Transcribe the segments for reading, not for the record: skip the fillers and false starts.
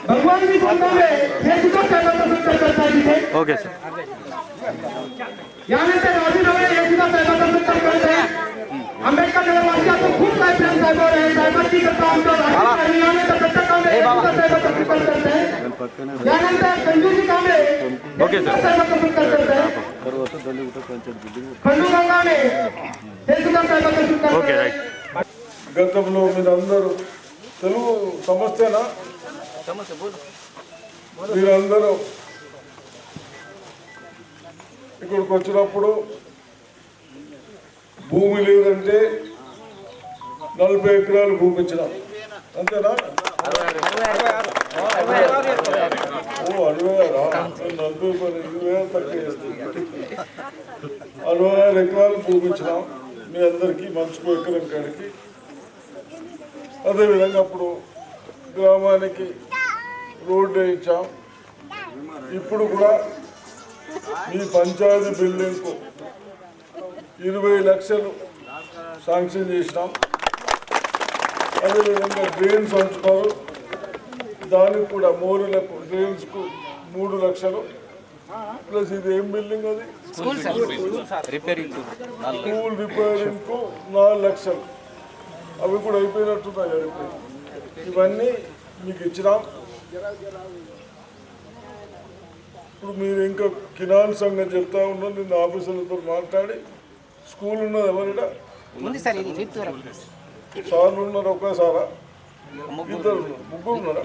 भगवान की गोदा में फेसबुक का दर्शन करता है जिसे ओके सर यहाँ से राजीनामे फेसबुक का दर्शन करते हैं अंबेडकर नगर वासियों को खूब सारे प्रेम साहब और साहब की करता हम तो यहाँ में तो कच्चा काम है दर्शन करते हैं यहाँ से कंजूसी काम है ओके सर दर्शन करते हैं खंडू गंगा में फेसबुक का दर्शन करते ओके हैं राइट గతంలో మీరందరూ తెలుగు సమస్యనా మీరందరూ ఇక్కడికి వచ్చినప్పుడు భూమి లేదంటే 40 ఎకరాలు భూమి ఇచ్చినాం అంతేనా? ఓ 66 ఎకరాలు భూమి ఇచ్చినాం మీ అందరికీ మంచుకో ఎకరం కాడికి. అదేవిధంగా అప్పుడు గ్రామానికి రోడ్డు వేయించాం. ఇప్పుడు కూడా మీ పంచాయతీ బిల్డింగ్కు 20 లక్షలు శాంక్షన్ చేసినాం. అదేవిధంగా డ్రైన్స్ ఉంచుతారు, దానికి కూడా మోరీలకు డ్రైన్స్కు 3 లక్షలు ప్లస్ ఇది ఏం బిల్డింగ్ అది స్కూల్ రిపేరింగ్కు 4 లక్షలు అవి కూడా అయిపోయినట్టున్నాయి. ఇవన్నీ మీకు ఇచ్చినాం. ఇప్పుడు మీరు ఇంకా కినాన్ సంఘం చెప్తా ఉన్నారు. నిన్న ఆఫీసర్లతో మాట్లాడి స్కూల్ ఉన్నది ఎవరిడా సార్లు ఉన్నారు ఒకసారా ముగ్గురు ఉన్నారు.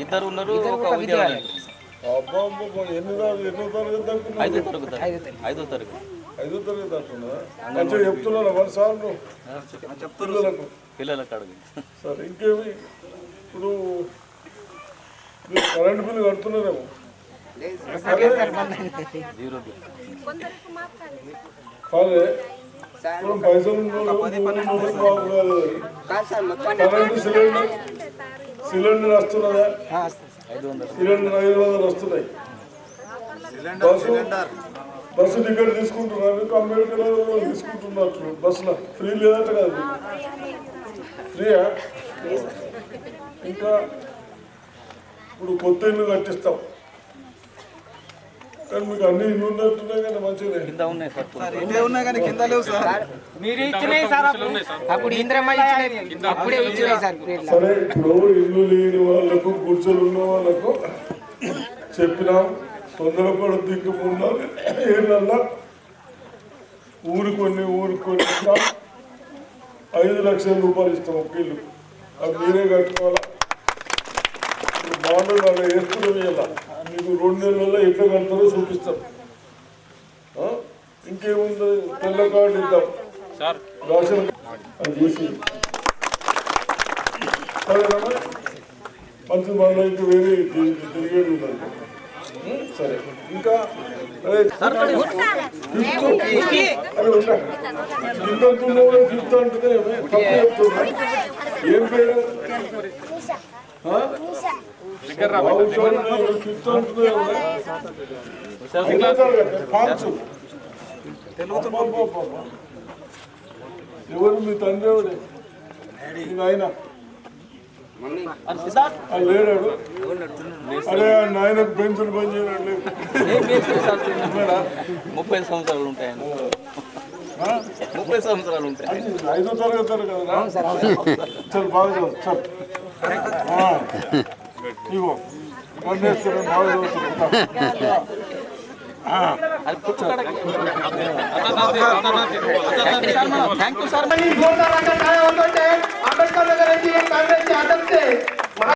అబ్బా ఎన్నో తరగతి అనుకున్నారు? 5వ తరగతి అంటున్నారా? మంచిగా చెప్తున్నారా మరి సార్లు పిల్లలకు అడుగు. సరే ఇంకేమి ఇప్పుడు మీరు కరెంట్ బిల్లు కడుతున్నారేమో కాలే పైసలు కరెంటు సిలిండర్ వస్తున్నదా? సిలిండర్ 500 వస్తున్నాయి. బస్సు టికెట్ తీసుకుంటున్నారు, అంబేద్కర్ తీసుకుంటున్నారు. బస్సులో ఫ్రీ లేదట కాదు, ఫ్రీయా? ఇంకా ఇప్పుడు కొత్త ఇల్లు కట్టిస్తాం కానీ మీకు అన్ని ఇల్లు ఉన్నట్టున్నాయి కానీ మంచిగా ఉన్నాయి కానీ కింద లేవు సార్. సరే ఇప్పుడు ఇల్లు లేని వాళ్ళకు గుడిసెలు ఉన్న వాళ్ళకు చెప్పినాం తొందరపడ దిక్కుకుండా ఏళ్ళల్లా ఊరికి కొన్ని 5 లక్షల రూపాయలు ఇస్తాం ఒక ఇల్లు. అది మీరే కట్టుకోవాలా. బాండ్లు అలా వేస్తున్నాం. ఇలా మీకు 2 నెలల్లో ఎట్లా కడతారో చూపిస్తాం. ఇంకేముంది తెల్ల కార్డు ఇద్దాం రాషన్ అది చేసి మంచి మన ఇంకా వేరే తిరిగేది ఉందండి. సరే ఇంకా ఫిఫ్త్ అంటే ఏం పేరు? ఫిఫ్త్ ఎవరు మీ తండ్రి? ఎవడే ఆయన లేడాడు? అరే నాయనకు పెన్షన్ పని చేయడం 30 సంవత్సరాలు ఉంటాయి. 30 సంవత్సరాలు ఉంటాయి. 5వ తరగతి కదా. చల్ బాగా చల్ ఇగో పండేస్తారు బాగా చదువుతారు. Thank you sir. Ambedkar Nagar Congress के अध्यक्ष